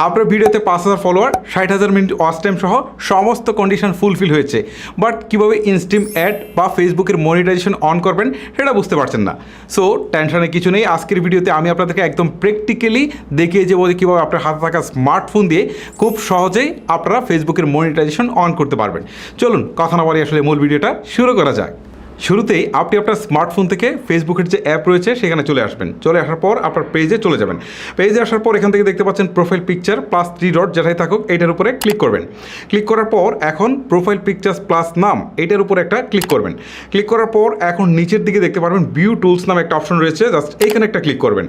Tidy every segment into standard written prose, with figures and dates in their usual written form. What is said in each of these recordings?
আপনার ভিডিওতে 5,000 follower, 60,000 minute watch time সহ সমস্ত কন্ডিশন ফুলফিল হয়েছে, বাট কীভাবে ইনস্ট্রিম অ্যাড বা ফেসবুকের মনিটাইজেশন অন করবেন সেটা বুঝতে পারছেন না। সো টেনশনের কিছু নেই, আজকের ভিডিওতে আমি আপনাদেরকে একদম প্র্যাকটিক্যালি দেখিয়ে যাবো যে কীভাবে আপনার হাতে থাকা স্মার্টফোন দিয়ে খুব সহজেই আপনারা ফেসবুকের মনিটাইজেশন অন করতে পারবেন। চলুন কথা না বলি আসলে মূল ভিডিওটা শুরু করা যাক। শুরুতেই আপনি আপনার স্মার্টফোন থেকে ফেসবুকের যে অ্যাপ রয়েছে সেখানে চলে আসবেন। চলে আসার পর আপনার পেজে চলে যাবেন। পেজে আসার পর এখান থেকে দেখতে পাচ্ছেন প্রোফাইল পিকচার প্লাস 3 ডট, যেটাই থাকুক এইটার উপরে ক্লিক করবেন। ক্লিক করার পর এখন প্রোফাইল পিকচার্স প্লাস নাম এইটার উপরে একটা ক্লিক করবেন। ক্লিক করার পর এখন নিচের দিকে দেখতে পারবেন ভিউ টুলস নামে একটা অপশন রয়েছে, জাস্ট এইখানে একটা ক্লিক করবেন।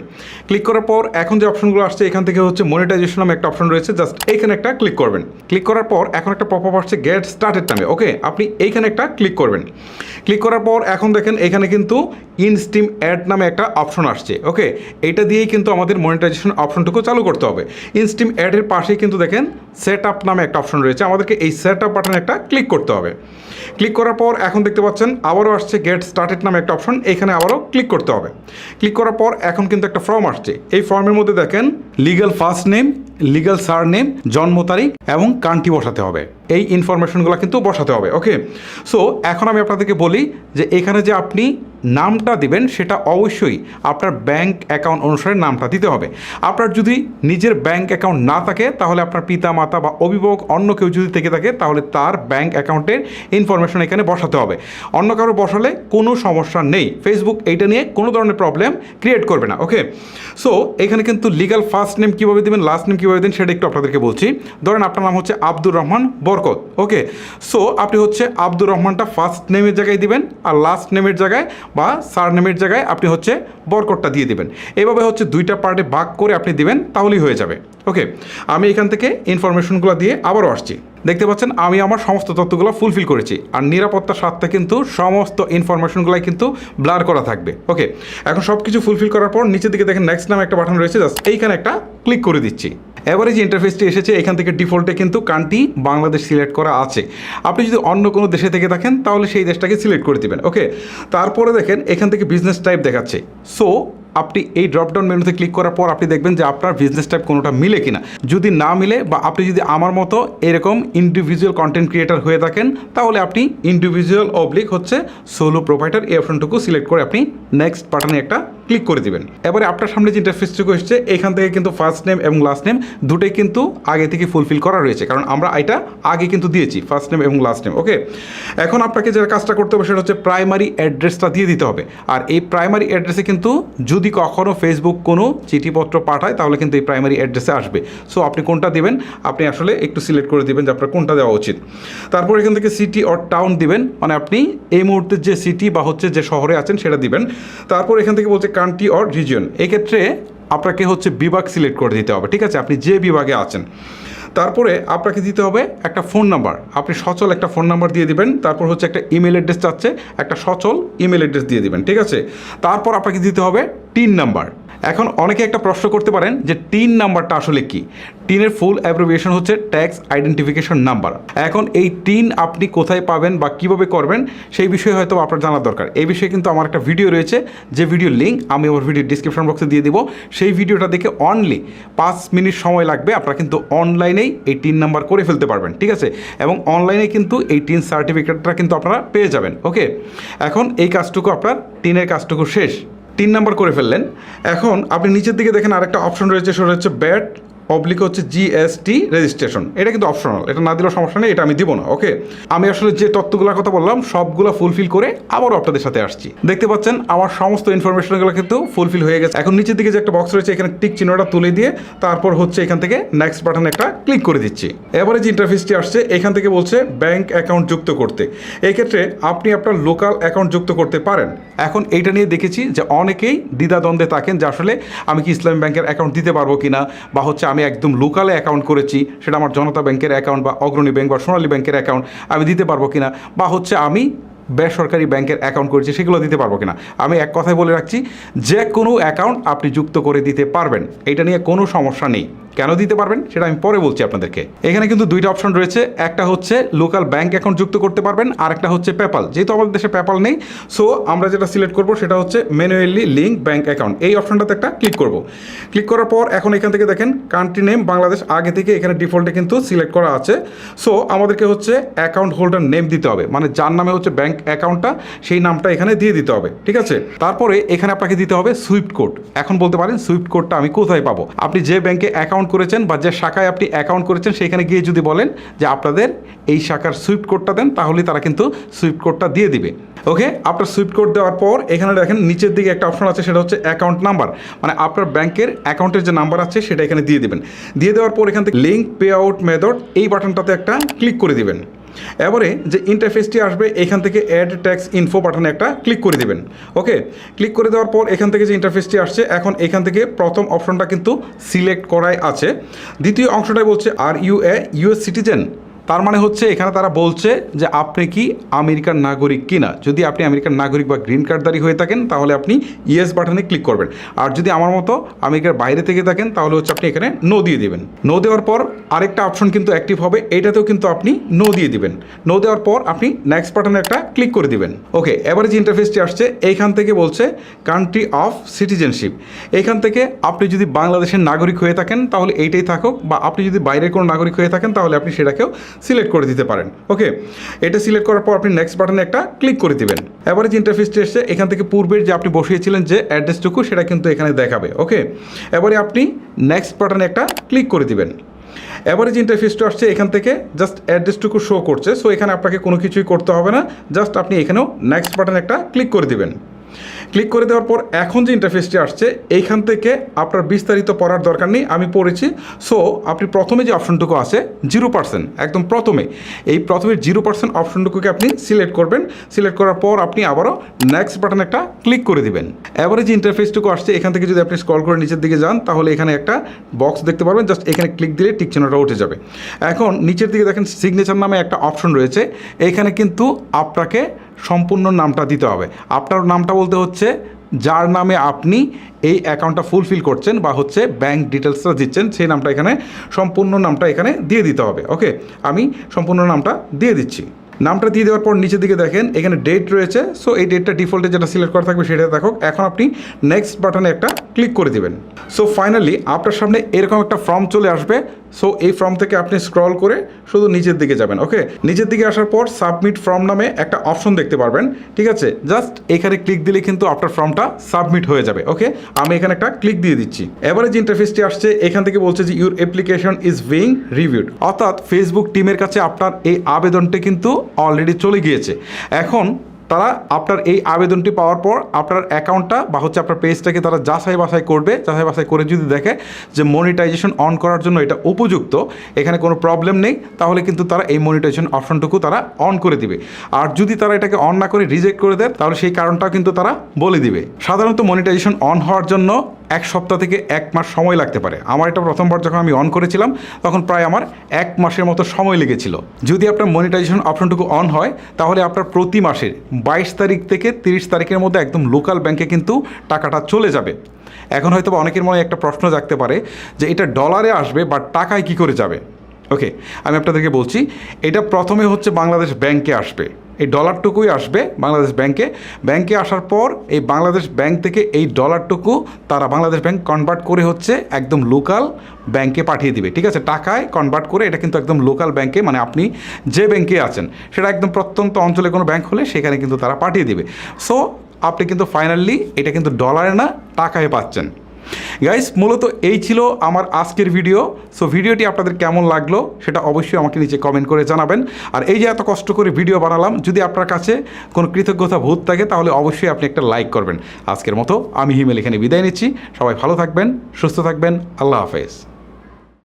ক্লিক করার পর এখন যে অপশনগুলো আসছে এখান থেকে হচ্ছে মনিটাইজেশন নামে একটা অপশন রয়েছে, জাস্ট এইখানে একটা ক্লিক করবেন। ক্লিক করার পর এখন একটা পপআপ আসছে গেট স্টার্টেড নামে, ওকে আপনি এইখানে একটা ক্লিক করবেন। ক্লিক করার পর এখন দেখেন এখানে কিন্তু ইনস্ট্রিম অ্যাড নামে একটা অপশন আসছে, ওকে এইটা দিয়েই কিন্তু আমাদের মনিটাইজেশন অপশনটুকু চালু করতে হবে। ইনস্ট্রিম অ্যাডের পাশেই কিন্তু দেখেন সেট আপ নামে একটা অপশন রয়েছে, আমাদেরকে এই সেট আপ বাটনে একটা ক্লিক করতে হবে। ক্লিক করার পর এখন দেখতে পাচ্ছেন আবারও আসছে গেট স্টার্টেড নামে একটা অপশন, এখানে আবারও ক্লিক করতে হবে। ক্লিক করার পর এখন কিন্তু একটা ফর্ম আসছে, এই ফর্মের মধ্যে দেখেন legal first name, legal surname, জন্ম তারিখ এবং কান্ট্রি বসাতে হবে, এই ইনফরমেশনগুলো কিন্তু বসাতে হবে, ওকে। সো এখন আমি আপনাদেরকে বলি যে এখানে যে আপনি নামটা দিবেন সেটা অবশ্যই আপনার ব্যাংক অ্যাকাউন্ট অনুসারে নামটা দিতে হবে। আপনার যদি নিজের ব্যাংক অ্যাকাউন্ট না থাকে তাহলে আপনার পিতা মাতা বা অভিভাবক অন্য কেউ যদি থেকে থাকে তাহলে তার ব্যাংক অ্যাকাউন্টের ইনফরমেশন এখানে বসাতে হবে। অন্য কারো বসালে কোনো সমস্যা নেই, ফেসবুক এইটা নিয়ে কোনো ধরনের প্রবলেম ক্রিয়েট করবে না, ওকে। সো এখানে কিন্তু লিগ্যাল ফার্স্ট নেম কীভাবে দেবেন, লাস্ট নেম কীভাবে দেবেন সেটা একটু আপনাদেরকে বলছি। ধরেন আপনার নাম হচ্ছে আব্দুর রহমান বরকত, ওকে। সো আপনি হচ্ছে আব্দুর রহমানটা ফার্স্ট নেমের জায়গায় দিবেন আর লাস্ট নেমের জায়গায় বা সার নেমের জায়গায় আপনি হচ্ছে বরকতটা দিয়ে দিবেন। এভাবে হচ্ছে দুইটা পার্টে ভাগ করে আপনি দিবেন, তাহলেই হয়ে যাবে, ওকে। আমি এখান থেকে ইনফরমেশনগুলো দিয়ে আবারও আসছি। দেখতে পাচ্ছেন আমি আমার সমস্ত তথ্যগুলো ফুলফিল করেছি আর নিরাপত্তার স্বার্থে কিন্তু সমস্ত ইনফরমেশনগুলাই কিন্তু ব্লার করা থাকবে, ওকে। এখন সব কিছু ফুলফিল করার পর নিচের দিকে দেখেন নেক্সট নামে একটা বাটন রয়েছে, জাস্ট এইখানে একটা ক্লিক করে দিচ্ছি। এবারে যে ইন্টারফেসটি এসেছে এখান থেকে ডিফল্টে কিন্তু কান্ট্রি বাংলাদেশ সিলেক্ট করা আছে। আপনি যদি অন্য কোনো দেশে থেকে থাকেন তাহলে সেই দেশটাকে সিলেক্ট করে দেবেন, ওকে। তারপরে দেখেন এখান থেকে বিজনেস টাইপ দেখাচ্ছে। সো আপনি এই ড্রপডাউন মেনুতে ক্লিক করার পর আপনি দেখবেন যে আপনার বিজনেস টাইপ কোনোটা মিলে কিনা। যদি না মিলে বা আপনি যদি আমার মতো এরকম ইন্ডিভিজুয়াল কন্টেন্ট ক্রিয়েটার হয়ে থাকেন তাহলে আপনি ইন্ডিভিজুয়াল অবলিক হচ্ছে সোলো প্রোভাইডার এই অপশনটুকু সিলেক্ট করে আপনি নেক্সট বাটনে একটা ক্লিক করে দিবেন। এবারে আপনার সামনে যে ইন্টারফেসটুকু এসছে এখান থেকে কিন্তু ফার্স্ট নেম এবং লাস্ট নেম দুটোই কিন্তু আগে থেকে ফুলফিল করা রয়েছে, কারণ আমরা এটা আগে কিন্তু দিয়েছি ফার্স্ট নেম এবং লাস্ট নেম, ওকে। এখন আপনাকে যে কাজটা করতে হবে সেটা হচ্ছে প্রাইমারি অ্যাড্রেসটা দিয়ে দিতে হবে। আর এই প্রাইমারি অ্যাড্রেসে কিন্তু যদি কখনও ফেসবুক কোনো চিঠিপত্র পাঠায় তাহলে কিন্তু এই প্রাইমারি অ্যাড্রেসে আসবে। সো আপনি কোনটা দিবেন আপনি আসলে একটু সিলেক্ট করে দিবেন যে আপনার কোনটা দেওয়া উচিত। তারপর এখান থেকে সিটি অর টাউন দিবেন, মানে আপনি এই মুহূর্তে যে সিটি বা হচ্ছে যে শহরে আছেন সেটা দিবেন। তারপর এখান থেকে বলছে কান্ট্রি অর রিজিয়ন, এক্ষেত্রে আপনাকে হচ্ছে বিভাগ সিলেক্ট করে দিতে হবে, ঠিক আছে, আপনি যে বিভাগে আছেন। তারপরে আপনাকে দিতে হবে একটা ফোন নাম্বার, আপনি সচল একটা ফোন নাম্বার দিয়ে দিবেন। তারপর হচ্ছে একটা ইমেল অ্যাড্রেস চাচ্ছে, একটা সচল ইমেল অ্যাড্রেস দিয়ে দিবেন, ঠিক আছে। তারপর আপনাকে দিতে হবে টিন নাম্বার। এখন অনেকে একটা প্রশ্ন করতে পারেন যে টিন নাম্বারটা আসলে কি। টিনের ফুল অ্যাব্রিভিয়েশন হচ্ছে ট্যাক্স আইডেন্টিফিকেশন নাম্বার। এখন এই টিন আপনি কোথায় পাবেন বা কিভাবে করবেন সেই বিষয়ে হয়তো আপনার জানার দরকার। এই বিষয়ে কিন্তু আমার একটা ভিডিও রয়েছে, যে ভিডিও লিঙ্ক আমি আমার ভিডিও ডিসক্রিপশন বক্সে দিয়ে দিব। সেই ভিডিওটা দেখে অনলি 5 মিনিট সময় লাগবে, আপনারা কিন্তু অনলাইনেই এই টিন নাম্বার করে ফেলতে পারবেন, ঠিক আছে। এবং অনলাইনে কিন্তু এই টিন সার্টিফিকেটটা কিন্তু আপনারা পেয়ে যাবেন, ওকে। এখন এই কাজটুকু আপনার টিনের কাজটুকু শেষ, 3 নাম্বার করে ফেললেন। এখন আপনি নিচের দিকে দেখেন আরেকটা অপশন রয়েছে, সেটা হচ্ছে ব্যাট অবলিক হচ্ছে জিএসটি রেজিস্ট্রেশন, এটা কিন্তু অপশনাল, এটা না দিলেও সমস্যা নেই, এটা আমি দিব না, ওকে। আমি আসলে যে তথ্যগুলোর কথা বললাম সবগুলো ফুলফিল করে আবারও আপনাদের সাথে আসছি। দেখতে পাচ্ছেন আমার সমস্ত ইনফরমেশনগুলো কিন্তু ফুলফিল হয়ে গেছে। এখন নিচের দিকে যে একটা বক্স রয়েছে এখানে টিক চিহ্নটা তুলে দিয়ে তারপর হচ্ছে এখান থেকে নেক্সট বাটনে একটা ক্লিক করে দিচ্ছি। এবারে যে ইন্টারফেসটি আসছে এখান থেকে বলছে ব্যাংক অ্যাকাউন্ট যুক্ত করতে। এই ক্ষেত্রে আপনি আপনার লোকাল অ্যাকাউন্ট যুক্ত করতে পারেন। এখন এইটা নিয়ে দেখেছি যে অনেকেই দ্বিধাদ্বন্দ্বে থাকেন যে আসলে আমি কি ইসলামী ব্যাংকের অ্যাকাউন্ট দিতে পারবো কিনা, বা হচ্ছে আমি একদম লোকালে অ্যাকাউন্ট করেছি সেটা আমার জনতা ব্যাংকের অ্যাকাউন্ট বা অগ্রণী ব্যাংক বা সোনালী ব্যাংকের অ্যাকাউন্ট আমি দিতে পারবো কিনা, বা হচ্ছে আমি বেসরকারি ব্যাংকের অ্যাকাউন্ট করেছি সেগুলো দিতে পারবো কিনা। আমি এক কথায় বলে রাখছি যে কোনো অ্যাকাউন্ট আপনি যুক্ত করে দিতে পারবেন, এটা নিয়ে কোনো সমস্যা নেই। কেন দিতে পারবেন সেটা আমি পরে বলছি আপনাদেরকে। এখানে কিন্তু দুইটা অপশন রয়েছে, একটা হচ্ছে লোকাল ব্যাংক অ্যাকাউন্ট যুক্ত করতে পারবেন, আর একটা হচ্ছে পেপ্যাল। যেহেতু আমাদের দেশে পেপ্যাল নেই, সো আমরা যেটা সিলেক্ট করবো সেটা হচ্ছে ম্যানুয়ালি লিঙ্ক ব্যাংক অ্যাকাউন্ট। এই অপশনটাতে একটা ক্লিক করব। ক্লিক করার পর এখন এখান থেকে দেখেন কান্ট্রি নেম বাংলাদেশ আগে থেকে এখানে ডিফল্টে কিন্তু সিলেক্ট করা আছে। সো আমাদেরকে হচ্ছে অ্যাকাউন্ট হোল্ডার নেম দিতে হবে, মানে যার নামে হচ্ছে ব্যাংক অ্যাকাউন্টটা সেই নামটা এখানে দিয়ে দিতে হবে, ঠিক আছে। তারপরে এখানে আপনাকে দিতে হবে সুইফট কোড। এখন বলতে পারেন সুইফট কোডটা আমি কোথায় পাবো? আপনি যে ব্যাংকে অ্যাকাউন্ট করেছেন বা যে শাখায় আপনি অ্যাকাউন্ট করেছেন সেখানে গিয়ে যদি বলেন যে আপনাদের এই শাখার সুইফট কোডটা দেন, তাহলে তারা কিন্তু সুইফট কোডটা দিয়ে দিবে। ওকে, আপনার সুইফট কোড দেওয়ার পর এখানে দেখেন নিচের দিকে একটা অপশন আছে, সেটা হচ্ছে অ্যাকাউন্ট নাম্বার, মানে আপনার ব্যাংকের অ্যাকাউন্টের যে নাম্বার আছে সেটা এখানে দিয়ে দিবেন। দিয়ে দেওয়ার পর এখান থেকে লিঙ্ক পে আউট মেথড এই বাটনটাতে একটা ক্লিক করে দিবেন। এবারে যে ইন্টারফেসটি আসবে এখান থেকে অ্যাড ট্যাক্স ইনফো বাটনে একটা ক্লিক করে দিবেন। ওকে, ক্লিক করে দেওয়ার পর এখান থেকে যে ইন্টারফেসটি আসছে, এখন এখান থেকে প্রথম অপশনটা কিন্তু সিলেক্ট করাই আছে। দ্বিতীয় অংশটাই বলছে are you a US citizen, তার মানে হচ্ছে এখানে তারা বলছে যে আপনি কি আমেরিকার নাগরিক কিনা। যদি আপনি আমেরিকার নাগরিক বা গ্রিন কার্ডধারী হয়ে থাকেন তাহলে আপনি ইয়েস বাটনে ক্লিক করবেন, আর যদি আমার মতো আমেরিকার বাইরে থেকে থাকেন তাহলে হচ্ছে আপনি এখানে নো দিয়ে দিবেন। নো দেওয়ার পর আরেকটা অপশন কিন্তু অ্যাক্টিভ হবে, এইটাতেও কিন্তু আপনি নো দিয়ে দিবেন। নো দেওয়ার পর আপনি নেক্সট বাটনে একটা ক্লিক করে দিবেন। ওকে, এবারে যে ইন্টারফেসটি আসছে এইখান থেকে বলছে কান্ট্রি অফ সিটিজেনশিপ। এইখান থেকে আপনি যদি বাংলাদেশের নাগরিক হয়ে থাকেন তাহলে এইটাই থাকুক, বা আপনি যদি বাইরের কোনো নাগরিক হয়ে থাকেন তাহলে আপনি সেটাকেও সিলেক্ট করে দিতে পারেন। ওকে, এটা সিলেক্ট করার পর আপনি নেক্সট বাটনে একটা ক্লিক করে দিবেন। এবারে যে ইন্টারফেসটি এসছে এখান থেকে পূর্বের যে আপনি বসিয়েছিলেন যে অ্যাড্রেসটুকু সেটা কিন্তু এখানে দেখাবে। ওকে, এবারে আপনি নেক্সট বাটনে একটা ক্লিক করে দিবেন। এবারে যে ইন্টারফেসটা আসছে এখান থেকে জাস্ট অ্যাড্রেসটুকু শো করছে, সো এখানে আপনাকে কোনো কিছুই করতে হবে না, জাস্ট আপনি এখানেও নেক্সট বাটনে একটা ক্লিক করে দিবেন। ক্লিক করে দেওয়ার পর এখন যে ইন্টারফেসটি আসছে এইখান থেকে আপনার বিস্তারিত পড়ার দরকার নেই, আমি পড়েছি। সো আপনি প্রথমে যে অপশনটুকু আছে 0%, একদম প্রথমে এই প্রথমে 0% অপশনটুকুকে আপনি সিলেক্ট করবেন। সিলেক্ট করার পর আপনি আবারও নেক্সট বাটনে একটা ক্লিক করে দিবেন। এবারে যে ইন্টারফেসটুকু আসছে এখান থেকে যদি আপনি স্ক্রল করে নিচের দিকে যান তাহলে এখানে একটা বক্স দেখতে পারবেন, জাস্ট এখানে ক্লিক দিলে টিক চিহ্নটা উঠে যাবে। এখন নিচের দিকে দেখেন সিগনেচার নামে একটা অপশন রয়েছে, এইখানে কিন্তু আপনাকে সম্পূর্ণ নামটা দিতে হবে। আপনার নামটা বলতে হচ্ছে যার নামে আপনি এই অ্যাকাউন্টটা ফুলফিল করছেন বা হচ্ছে ব্যাংক ডিটেলসটা দিচ্ছেন সেই নামটা এখানে সম্পূর্ণ নামটা এখানে দিয়ে দিতে হবে। ওকে, আমি সম্পূর্ণ নামটা দিয়ে দিচ্ছি। নামটা দিয়ে দেওয়ার পর নিচের দিকে দেখেন এখানে ডেট রয়েছে, সো এই ডেটটা ডিফল্টে যেটা সিলেক্ট করা থাকবে সেটা দেখো। এখন আপনি নেক্সট বাটনে একটা ক্লিক করে দিবেন। সো ফাইনালি আপনার সামনে এরকম একটা ফর্ম চলে আসবে। সো এই ফর্ম থেকে আপনি স্ক্রল করে শুধু নিচের দিকে যাবেন। ওকে, নিচের দিকে আসার পর সাবমিট ফর্ম নামে একটা অপশন দেখতে পারবেন, ঠিক আছে। জাস্ট এখানে ক্লিক দিলে কিন্তু আপনার ফর্মটা সাবমিট হয়ে যাবে। ওকে, আমি এখানে একটা ক্লিক দিয়ে দিচ্ছি। এবারে যে ইন্টারফেসটি আসছে এখান থেকে বলছে যে your application is being reviewed, অর্থাৎ ফেসবুক টিমের কাছে আপনার এই আবেদনটি কিন্তু অলরেডি চলে গিয়েছে। এখন তারা আপনার এই আবেদনটি পাওয়ার পর আপনার অ্যাকাউন্টটা বা হচ্ছে আপনার পেজটাকে তারা যাচাই বাছাই করবে। যাচাই বাছাই করে যদি দেখে যে মনিটাইজেশন অন করার জন্য এটা উপযুক্ত, এখানে কোনো প্রবলেম নেই, তাহলে কিন্তু তারা এই মনিটাইজেশন অপশনটুকু তারা অন করে দিবে। আর যদি তারা এটাকে অন না করে রিজেক্ট করে দেয় তাহলে সেই কারণটাও কিন্তু তারা বলে দিবে। সাধারণত মনিটাইজেশন অন হওয়ার জন্য 1 সপ্তাহ থেকে 1 মাস সময় লাগতে পারে। আমার এটা প্রথমবার যখন আমি অন করেছিলাম তখন প্রায় আমার 1 মাসের মতো সময় লেগেছিল। যদি আপনার মনিটাইজেশন অপশনটুকু অন হয় তাহলে আপনার প্রতি মাসের 22 তারিখ থেকে 30 তারিখের মধ্যে একদম লোকাল ব্যাংকে কিন্তু টাকাটা চলে যাবে। এখন হয়তো অনেকের মনে একটা প্রশ্ন জাগতে পারে যে এটা ডলারে আসবে বা টাকায় কী করে যাবে। ওকে, আমি আপনাদেরকে বলছি, এটা প্রথমে হচ্ছে বাংলাদেশ ব্যাংকে আসবে, এই ডলারটুকুই আসবে বাংলাদেশ ব্যাংকে আসার পর এই বাংলাদেশ ব্যাংক থেকে এই ডলারটুকু তারা বাংলাদেশ ব্যাংক কনভার্ট করে হচ্ছে একদম লোকাল ব্যাংকে পাঠিয়ে দিবে, ঠিক আছে। টাকায় কনভার্ট করে এটা কিন্তু একদম লোকাল ব্যাংকে, মানে আপনি যে ব্যাংকে আছেন সেটা একদম প্রত্যন্ত অঞ্চলে কোনো ব্যাংক হলে সেখানে কিন্তু তারা পাঠিয়ে দিবে। সো আপনি কিন্তু ফাইনালি এটা কিন্তু ডলারে না টাকায় পাচ্ছেন। গাইস, মূলত এই ছিল আমার আজকের ভিডিও। সো ভিডিওটি আপনাদের কেমন লাগলো সেটা অবশ্যই আমাকে নিচে কমেন্ট করে জানাবেন। আর এই যে এত কষ্ট করে ভিডিও বানালাম, যদি আপনার কাছে কোনো কৃতজ্ঞতা বোধ থাকে তাহলে অবশ্যই আপনি একটা লাইক করবেন। আজকের মতো আমি হিমেল এখানে বিদায় নিচ্ছি। সবাই ভালো থাকবেন, সুস্থ থাকবেন। আল্লাহ হাফেজ।